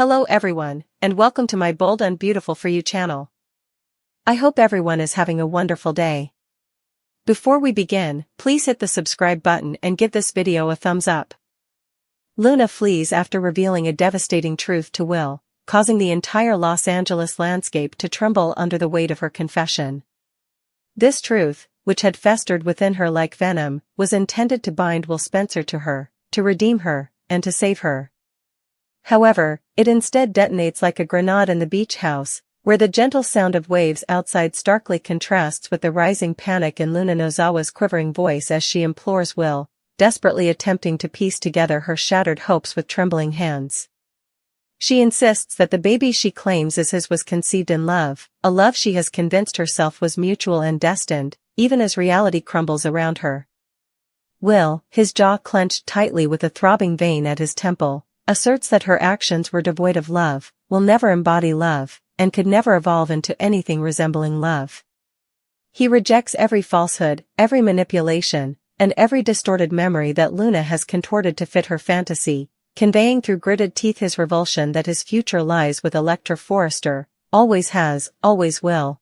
Hello everyone, and welcome to my Bold and Beautiful for You channel. I hope everyone is having a wonderful day. Before we begin, please hit the subscribe button and give this video a thumbs up. Luna flees after revealing a devastating truth to Will, causing the entire Los Angeles landscape to tremble under the weight of her confession. This truth, which had festered within her like venom, was intended to bind Will Spencer to her, to redeem her, and to save her. However, it instead detonates like a grenade in the beach house, where the gentle sound of waves outside starkly contrasts with the rising panic in Luna Nozawa's quivering voice as she implores Will, desperately attempting to piece together her shattered hopes with trembling hands. She insists that the baby she claims is his was conceived in love, a love she has convinced herself was mutual and destined, even as reality crumbles around her. Will, his jaw clenched tightly with a throbbing vein at his temple, asserts that her actions were devoid of love, will never embody love, and could never evolve into anything resembling love. He rejects every falsehood, every manipulation, and every distorted memory that Luna has contorted to fit her fantasy, conveying through gritted teeth his revulsion that his future lies with Electra Forrester, always has, always will.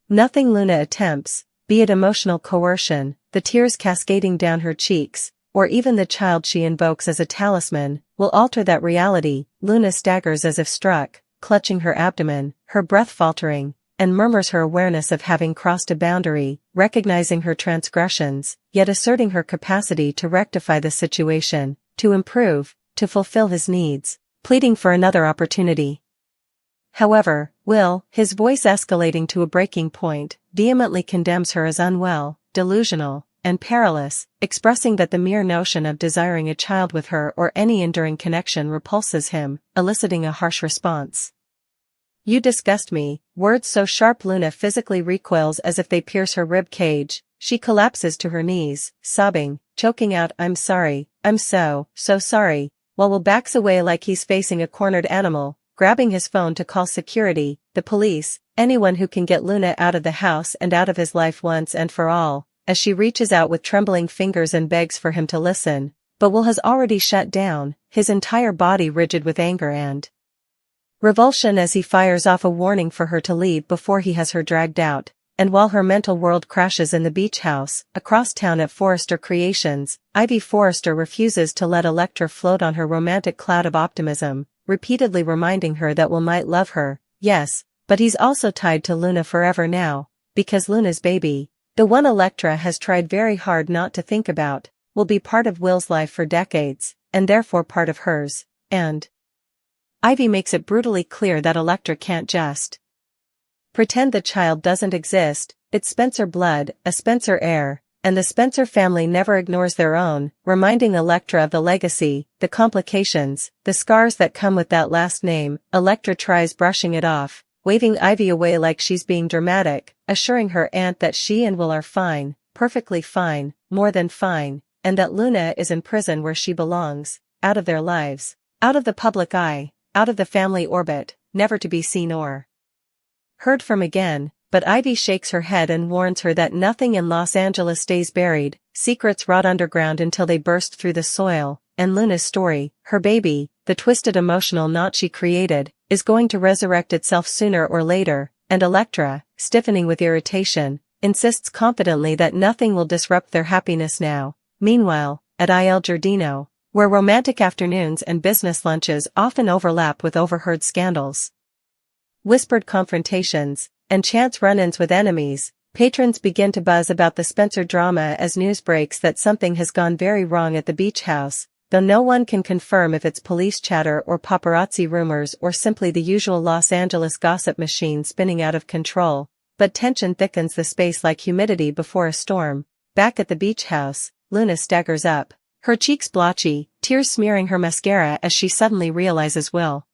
Nothing Luna attempts, be it emotional coercion, the tears cascading down her cheeks, or even the child she invokes as a talisman, will alter that reality. Luna staggers as if struck, clutching her abdomen, her breath faltering, and murmurs her awareness of having crossed a boundary, recognizing her transgressions, yet asserting her capacity to rectify the situation, to improve, to fulfill his needs, pleading for another opportunity. However, Will, his voice escalating to a breaking point, vehemently condemns her as unwell, delusional, and perilous, expressing that the mere notion of desiring a child with her or any enduring connection repulses him, eliciting a harsh response. "You disgust me," words so sharp Luna physically recoils as if they pierce her rib cage. She collapses to her knees, sobbing, choking out "I'm sorry, I'm so sorry," while Will backs away like he's facing a cornered animal, grabbing his phone to call security, the police, anyone who can get Luna out of the house and out of his life once and for all. As she reaches out with trembling fingers and begs for him to listen, but Will has already shut down, his entire body rigid with anger and revulsion as he fires off a warning for her to leave before he has her dragged out, and while her mental world crashes in the beach house, across town at Forrester Creations, Ivy Forrester refuses to let Electra float on her romantic cloud of optimism, repeatedly reminding her that Will might love her, yes, but he's also tied to Luna forever now, because Luna's baby, the one Electra has tried very hard not to think about, will be part of Will's life for decades, and therefore part of hers, and Ivy makes it brutally clear that Electra can't just pretend the child doesn't exist. It's Spencer blood, a Spencer heir, and the Spencer family never ignores their own, reminding Electra of the legacy, the complications, the scars that come with that last name. Electra tries brushing it off, waving Ivy away like she's being dramatic, assuring her aunt that she and Will are fine, perfectly fine, more than fine, and that Luna is in prison where she belongs, out of their lives, out of the public eye, out of the family orbit, never to be seen or heard from again. But Ivy shakes her head and warns her that nothing in Los Angeles stays buried, secrets rot underground until they burst through the soil, and Luna's story, her baby, the twisted emotional knot she created, is going to resurrect itself sooner or later, and Electra, stiffening with irritation, insists confidently that nothing will disrupt their happiness now. Meanwhile, at Il Giardino, where romantic afternoons and business lunches often overlap with overheard scandals, whispered confrontations, and chance run-ins with enemies, patrons begin to buzz about the Spencer drama as news breaks that something has gone very wrong at the beach house, though no one can confirm if it's police chatter or paparazzi rumors or simply the usual Los Angeles gossip machine spinning out of control. But tension thickens the space like humidity before a storm. Back at the beach house, Luna staggers up, her cheeks blotchy, tears smearing her mascara as she suddenly realizes Will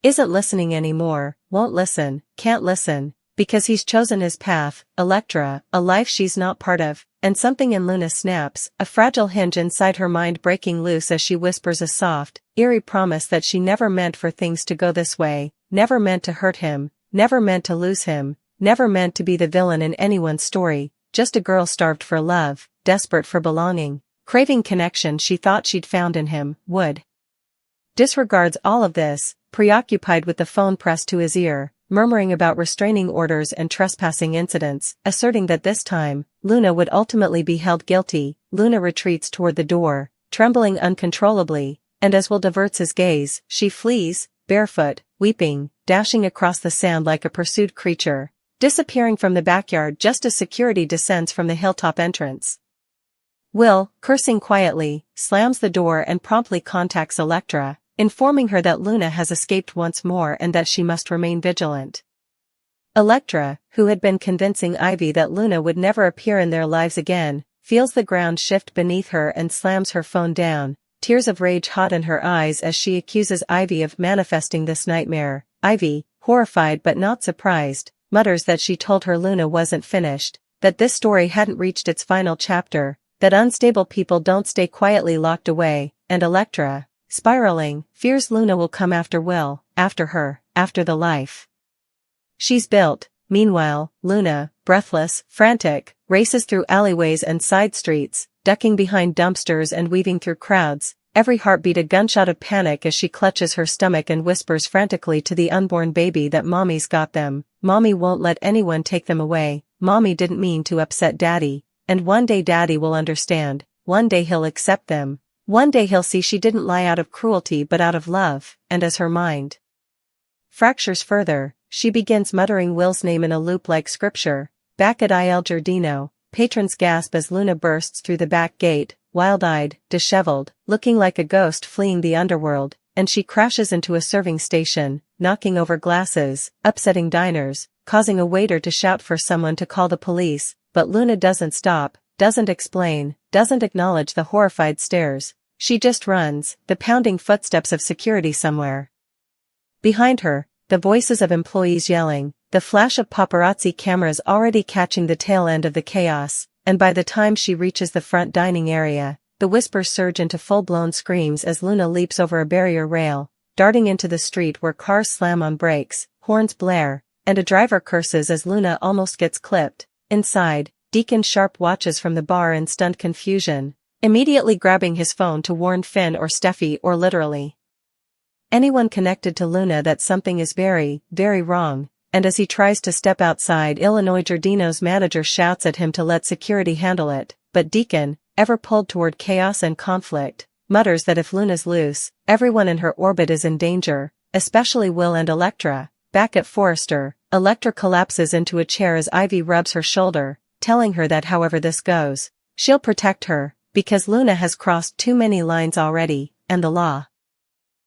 isn't listening anymore, won't listen, can't listen, because he's chosen his path, Electra, a life she's not part of, and something in Luna snaps, a fragile hinge inside her mind breaking loose as she whispers a soft, eerie promise that she never meant for things to go this way, never meant to hurt him, never meant to lose him, never meant to be the villain in anyone's story, just a girl starved for love, desperate for belonging, craving connection she thought she'd found in him. Would disregards all of this, preoccupied with the phone pressed to his ear, murmuring about restraining orders and trespassing incidents, asserting that this time, Luna would ultimately be held guilty. Luna retreats toward the door, trembling uncontrollably, and as Will diverts his gaze, she flees, barefoot, weeping, dashing across the sand like a pursued creature, disappearing from the backyard just as security descends from the hilltop entrance. Will, cursing quietly, slams the door and promptly contacts Elektra, informing her that Luna has escaped once more and that she must remain vigilant. Elektra, who had been convincing Ivy that Luna would never appear in their lives again, feels the ground shift beneath her and slams her phone down, tears of rage hot in her eyes as she accuses Ivy of manifesting this nightmare. Ivy, horrified but not surprised, mutters that she told her Luna wasn't finished, that this story hadn't reached its final chapter, that unstable people don't stay quietly locked away, and Elektra, spiraling, fears Luna will come after Will, after her, after the life she's built. Meanwhile, Luna, breathless, frantic, races through alleyways and side streets, ducking behind dumpsters and weaving through crowds, every heartbeat a gunshot of panic as she clutches her stomach and whispers frantically to the unborn baby that Mommy's got them, Mommy won't let anyone take them away, Mommy didn't mean to upset Daddy, and one day Daddy will understand, one day he'll accept them, one day he'll see she didn't lie out of cruelty but out of love, and as her mind fractures further, she begins muttering Will's name in a loop like scripture. Back at Il Giardino, patrons gasp as Luna bursts through the back gate, wild-eyed, disheveled, looking like a ghost fleeing the underworld, and she crashes into a serving station, knocking over glasses, upsetting diners, causing a waiter to shout for someone to call the police, but Luna doesn't stop, doesn't explain, doesn't acknowledge the horrified stares. She just runs, the pounding footsteps of security somewhere behind her, the voices of employees yelling, the flash of paparazzi cameras already catching the tail end of the chaos, and by the time she reaches the front dining area, the whispers surge into full-blown screams as Luna leaps over a barrier rail, darting into the street where cars slam on brakes, horns blare, and a driver curses as Luna almost gets clipped. Inside, Deacon Sharp watches from the bar in stunned confusion, immediately grabbing his phone to warn Finn or Steffy or literally anyone connected to Luna that something is very, very wrong, and as he tries to step outside, Illinois Giardino's manager shouts at him to let security handle it, but Deacon, ever pulled toward chaos and conflict, mutters that if Luna's loose, everyone in her orbit is in danger, especially Will and Elektra. Back at Forrester, Elektra collapses into a chair as Ivy rubs her shoulder, telling her that however this goes, she'll protect her, because Luna has crossed too many lines already, and the law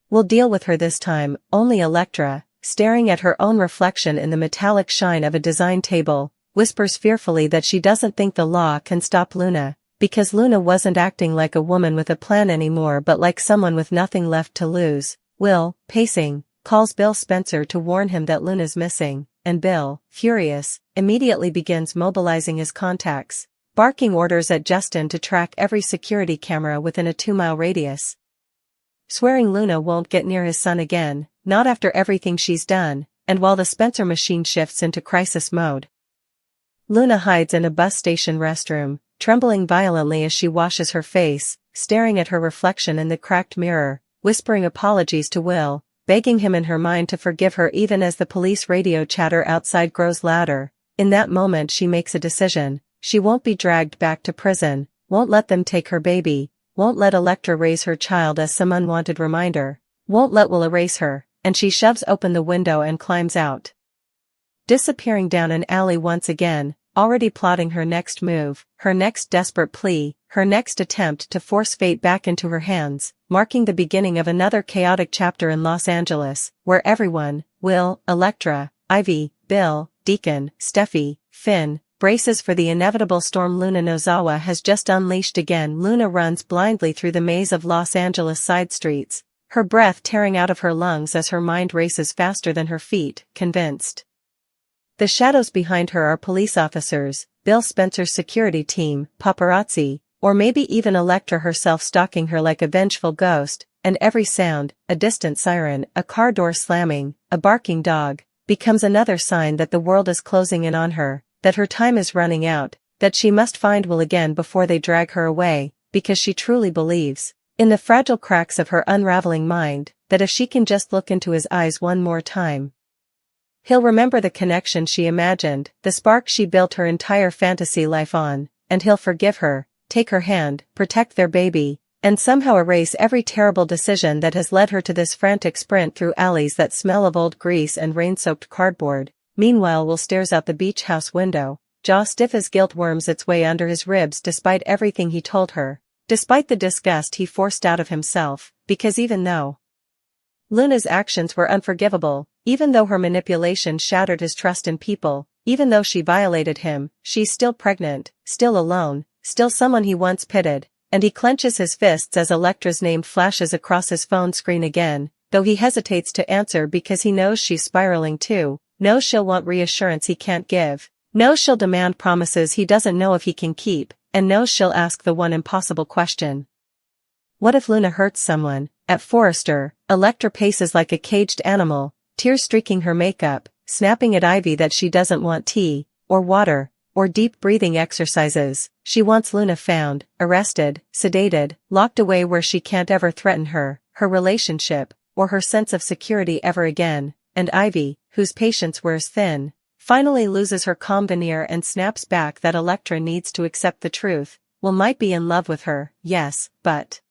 will deal with her this time. Only Elektra, staring at her own reflection in the metallic shine of a design table, whispers fearfully that she doesn't think the law can stop Luna, because Luna wasn't acting like a woman with a plan anymore but like someone with nothing left to lose. Will, pacing, calls Bill Spencer to warn him that Luna's missing, and Bill, furious, immediately begins mobilizing his contacts, barking orders at Justin to track every security camera within a 2-mile radius, swearing Luna won't get near his son again, not after everything she's done, and while the Spencer machine shifts into crisis mode, Luna hides in a bus station restroom, trembling violently as she washes her face, staring at her reflection in the cracked mirror, whispering apologies to Will, begging him in her mind to forgive her even as the police radio chatter outside grows louder. In that moment she makes a decision. She won't be dragged back to prison, won't let them take her baby, won't let Elektra raise her child as some unwanted reminder, won't let Will erase her, and she shoves open the window and climbs out, disappearing down an alley once again, already plotting her next move, her next desperate plea, her next attempt to force fate back into her hands, marking the beginning of another chaotic chapter in Los Angeles, where everyone, Will, Elektra, Ivy, Bill, Deacon, Steffy, Finn, braces for the inevitable storm Luna Nozawa has just unleashed again. Luna runs blindly through the maze of Los Angeles side streets, her breath tearing out of her lungs as her mind races faster than her feet, convinced the shadows behind her are police officers, Bill Spencer's security team, paparazzi, or maybe even Elektra herself stalking her like a vengeful ghost, and every sound, a distant siren, a car door slamming, a barking dog, becomes another sign that the world is closing in on her, that her time is running out, that she must find Will again before they drag her away, because she truly believes in the fragile cracks of her unraveling mind, that if she can just look into his eyes one more time, he'll remember the connection she imagined, the spark she built her entire fantasy life on, and he'll forgive her, take her hand, protect their baby, and somehow erase every terrible decision that has led her to this frantic sprint through alleys that smell of old grease and rain-soaked cardboard. Meanwhile, Will stares out the beach house window, jaw stiff as guilt worms its way under his ribs despite everything he told her, despite the disgust he forced out of himself, because even though Luna's actions were unforgivable, even though her manipulation shattered his trust in people, even though she violated him, she's still pregnant, still alone, still someone he once pitied, and he clenches his fists as Electra's name flashes across his phone screen again, though he hesitates to answer because he knows she's spiraling too, knows she'll want reassurance he can't give, knows she'll demand promises he doesn't know if he can keep, and knows she'll ask the one impossible question. What if Luna hurts someone? At Forrester, Electra paces like a caged animal, tears streaking her makeup, snapping at Ivy that she doesn't want tea, or water, or deep breathing exercises. She wants Luna found, arrested, sedated, locked away where she can't ever threaten her relationship, or her sense of security ever again, and Ivy, whose patience wears thin, finally loses her calm veneer and snaps back that Electra needs to accept the truth. Will might be in love with her, yes, but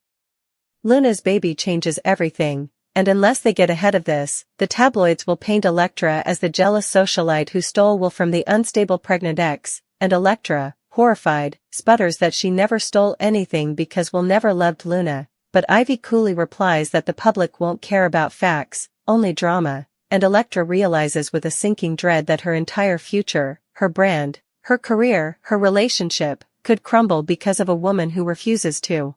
Luna's baby changes everything, and unless they get ahead of this, the tabloids will paint Electra as the jealous socialite who stole Will from the unstable pregnant ex, and Electra, horrified, sputters that she never stole anything because Will never loved Luna, but Ivy coolly replies that the public won't care about facts, only drama, and Electra realizes with a sinking dread that her entire future, her brand, her career, her relationship, could crumble because of a woman who refuses to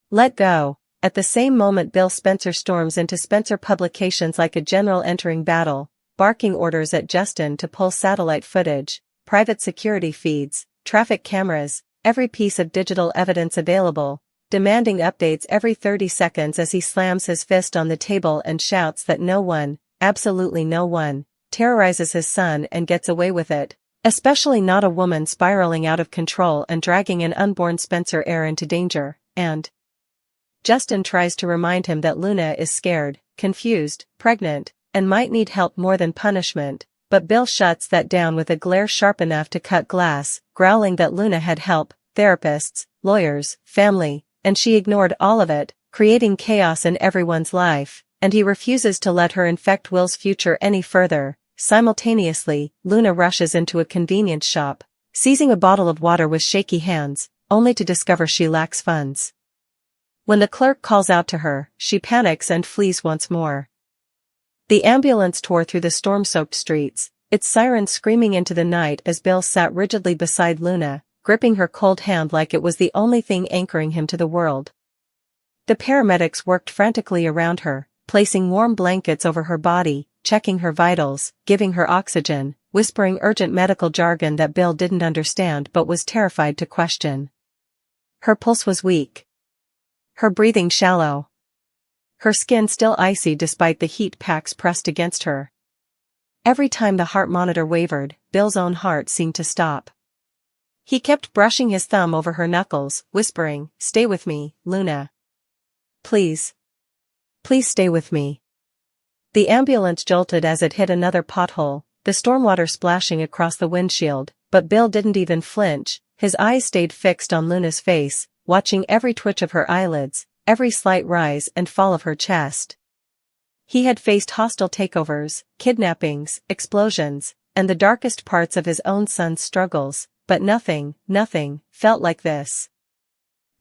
let go. At the same moment, Bill Spencer storms into Spencer Publications like a general entering battle, barking orders at Justin to pull satellite footage, private security feeds, traffic cameras, every piece of digital evidence available, demanding updates every 30 seconds as he slams his fist on the table and shouts that no one, absolutely no one, terrorizes his son and gets away with it, especially not a woman spiraling out of control and dragging an unborn Spencer heir into danger, and Justin tries to remind him that Luna is scared, confused, pregnant, and might need help more than punishment, but Bill shuts that down with a glare sharp enough to cut glass, growling that Luna had help, therapists, lawyers, family, and she ignored all of it, creating chaos in everyone's life, and he refuses to let her infect Will's future any further. Simultaneously, Luna rushes into a convenience shop, seizing a bottle of water with shaky hands, only to discover she lacks funds. When the clerk calls out to her, she panics and flees once more. The ambulance tore through the storm-soaked streets, its sirens screaming into the night as Bill sat rigidly beside Luna, gripping her cold hand like it was the only thing anchoring him to the world. The paramedics worked frantically around her, placing warm blankets over her body, checking her vitals, giving her oxygen, whispering urgent medical jargon that Bill didn't understand but was terrified to question. Her pulse was weak. Her breathing shallow. Her skin still icy despite the heat packs pressed against her. Every time the heart monitor wavered, Bill's own heart seemed to stop. He kept brushing his thumb over her knuckles, whispering, "Stay with me, Luna. Please. Please stay with me." The ambulance jolted as it hit another pothole, the stormwater splashing across the windshield, but Bill didn't even flinch. His eyes stayed fixed on Luna's face, watching every twitch of her eyelids, every slight rise and fall of her chest. He had faced hostile takeovers, kidnappings, explosions, and the darkest parts of his own son's struggles, but nothing felt like this.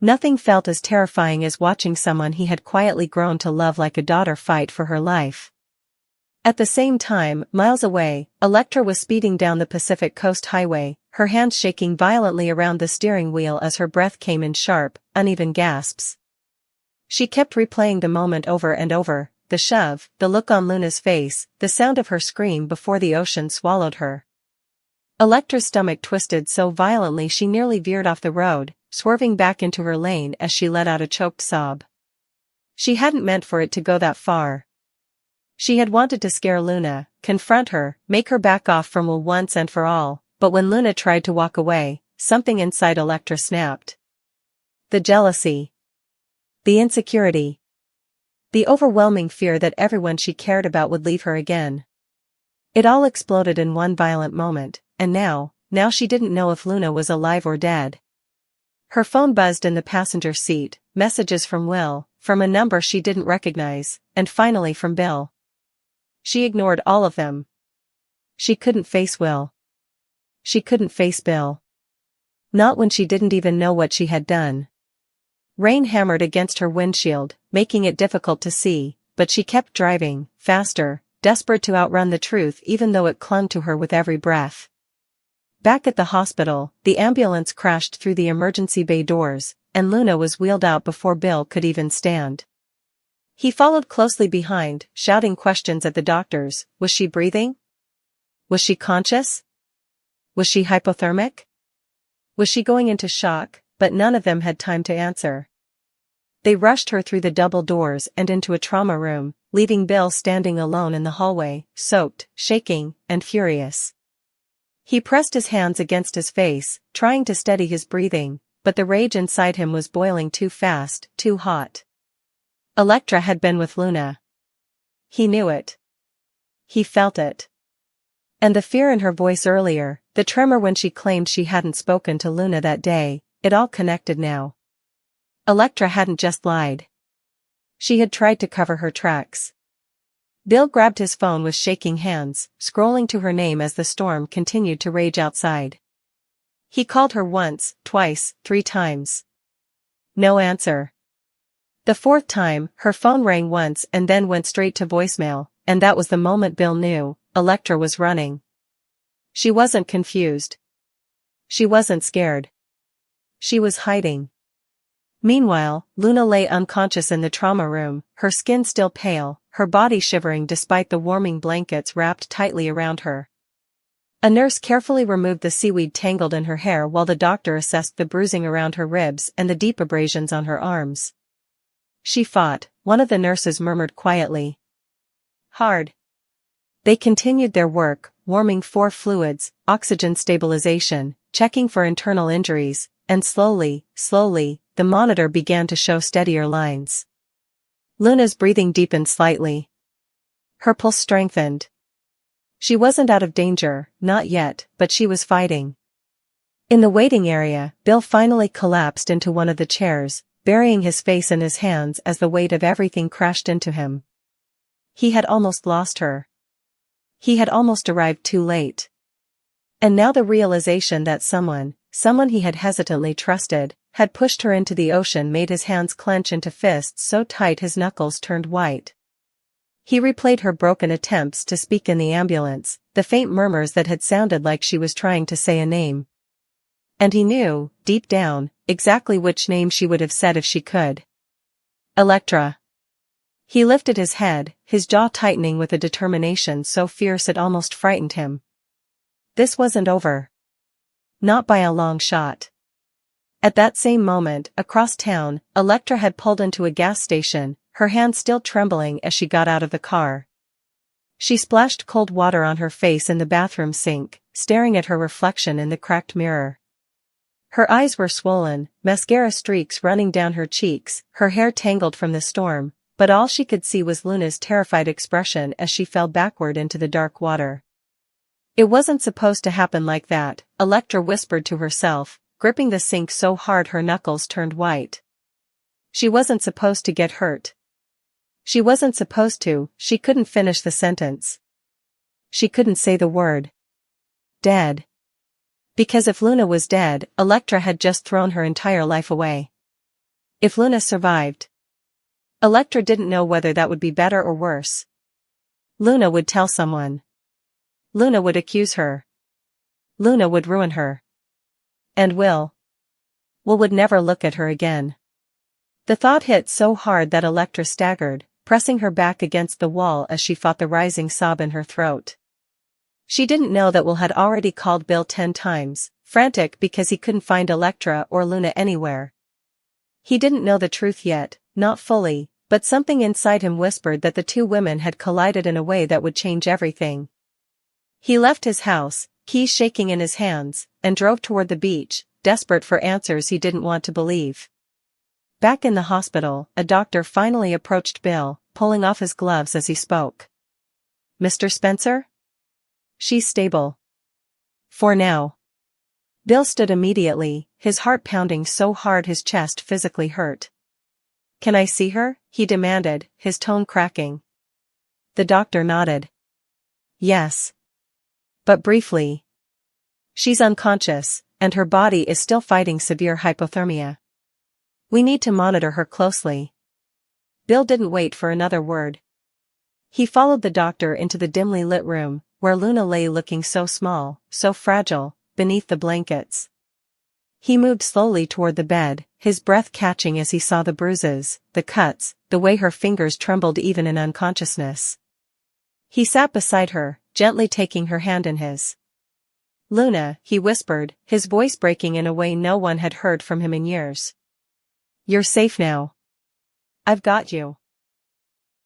Nothing felt as terrifying as watching someone he had quietly grown to love like a daughter fight for her life. At the same time, miles away, Electra was speeding down the Pacific Coast Highway, her hands shaking violently around the steering wheel as her breath came in sharp, uneven gasps. She kept replaying the moment over and over, the shove, the look on Luna's face, the sound of her scream before the ocean swallowed her. Electra's stomach twisted so violently she nearly veered off the road, swerving back into her lane as she let out a choked sob. She hadn't meant for it to go that far. She had wanted to scare Luna, confront her, make her back off from Will once and for all, but when Luna tried to walk away, something inside Electra snapped. The jealousy. The insecurity. The overwhelming fear that everyone she cared about would leave her again. It all exploded in one violent moment, and now she didn't know if Luna was alive or dead. Her phone buzzed in the passenger seat, messages from Will, from a number she didn't recognize, and finally from Bill. She ignored all of them. She couldn't face Will. She couldn't face Bill. Not when she didn't even know what she had done. Rain hammered against her windshield, making it difficult to see, but she kept driving, faster, desperate to outrun the truth even though it clung to her with every breath. Back at the hospital, the ambulance crashed through the emergency bay doors, and Luna was wheeled out before Bill could even stand. He followed closely behind, shouting questions at the doctors. Was she breathing? Was she conscious? Was she hypothermic? Was she going into shock? But none of them had time to answer. They rushed her through the double doors and into a trauma room, leaving Bill standing alone in the hallway, soaked, shaking, and furious. He pressed his hands against his face, trying to steady his breathing, but the rage inside him was boiling too fast, too hot. Elektra had been with Luna. He knew it. He felt it. And the fear in her voice earlier, the tremor when she claimed she hadn't spoken to Luna that day, it all connected now. Elektra hadn't just lied. She had tried to cover her tracks. Bill grabbed his phone with shaking hands, scrolling to her name as the storm continued to rage outside. He called her once, twice, 3 times. No answer. The 4th time, her phone rang once and then went straight to voicemail, and that was the moment Bill knew, Elektra was running. She wasn't confused. She wasn't scared. She was hiding. Meanwhile, Luna lay unconscious in the trauma room, her skin still pale, her body shivering despite the warming blankets wrapped tightly around her. A nurse carefully removed the seaweed tangled in her hair while the doctor assessed the bruising around her ribs and the deep abrasions on her arms. She fought, one of the nurses murmured quietly. Hard. They continued their work, warming 4 fluids, oxygen stabilization, checking for internal injuries, and slowly, the monitor began to show steadier lines. Luna's breathing deepened slightly. Her pulse strengthened. She wasn't out of danger, not yet, but she was fighting. In the waiting area, Bill finally collapsed into one of the chairs, burying his face in his hands as the weight of everything crashed into him. He had almost lost her. He had almost arrived too late. And now the realization that someone he had hesitantly trusted, had pushed her into the ocean made his hands clench into fists so tight his knuckles turned white. He replayed her broken attempts to speak in the ambulance, the faint murmurs that had sounded like she was trying to say a name. And he knew, deep down, exactly which name she would have said if she could. Elektra. He lifted his head, his jaw tightening with a determination so fierce it almost frightened him. This wasn't over. Not by a long shot. At that same moment, across town, Elektra had pulled into a gas station, her hand still trembling as she got out of the car. She splashed cold water on her face in the bathroom sink, staring at her reflection in the cracked mirror. Her eyes were swollen, mascara streaks running down her cheeks, her hair tangled from the storm, but all she could see was Luna's terrified expression as she fell backward into the dark water. It wasn't supposed to happen like that, Elektra whispered to herself, gripping the sink so hard her knuckles turned white. She wasn't supposed to get hurt. She wasn't supposed to. She couldn't finish the sentence. She couldn't say the word. Dead. Because if Luna was dead, Elektra had just thrown her entire life away. If Luna survived, Elektra didn't know whether that would be better or worse. Luna would tell someone. Luna would accuse her. Luna would ruin her. And Will would never look at her again. The thought hit so hard that Elektra staggered, pressing her back against the wall as she fought the rising sob in her throat. She didn't know that Will had already called Bill 10 times, frantic because he couldn't find Elektra or Luna anywhere. He didn't know the truth yet, not fully, but something inside him whispered that the 2 women had collided in a way that would change everything. He left his house, keys shaking in his hands, and drove toward the beach, desperate for answers he didn't want to believe. Back in the hospital, a doctor finally approached Bill, pulling off his gloves as he spoke. "Mr. Spencer? She's stable. For now." Bill stood immediately, his heart pounding so hard his chest physically hurt. "Can I see her?" he demanded, his tone cracking. The doctor nodded. "Yes. But briefly. She's unconscious, and her body is still fighting severe hypothermia. We need to monitor her closely." Bill didn't wait for another word. He followed the doctor into the dimly lit room, where Luna lay looking so small, so fragile, beneath the blankets. He moved slowly toward the bed, his breath catching as he saw the bruises, the cuts, the way her fingers trembled even in unconsciousness. He sat beside her, gently taking her hand in his. "Luna," he whispered, his voice breaking in a way no one had heard from him in years. "You're safe now. I've got you."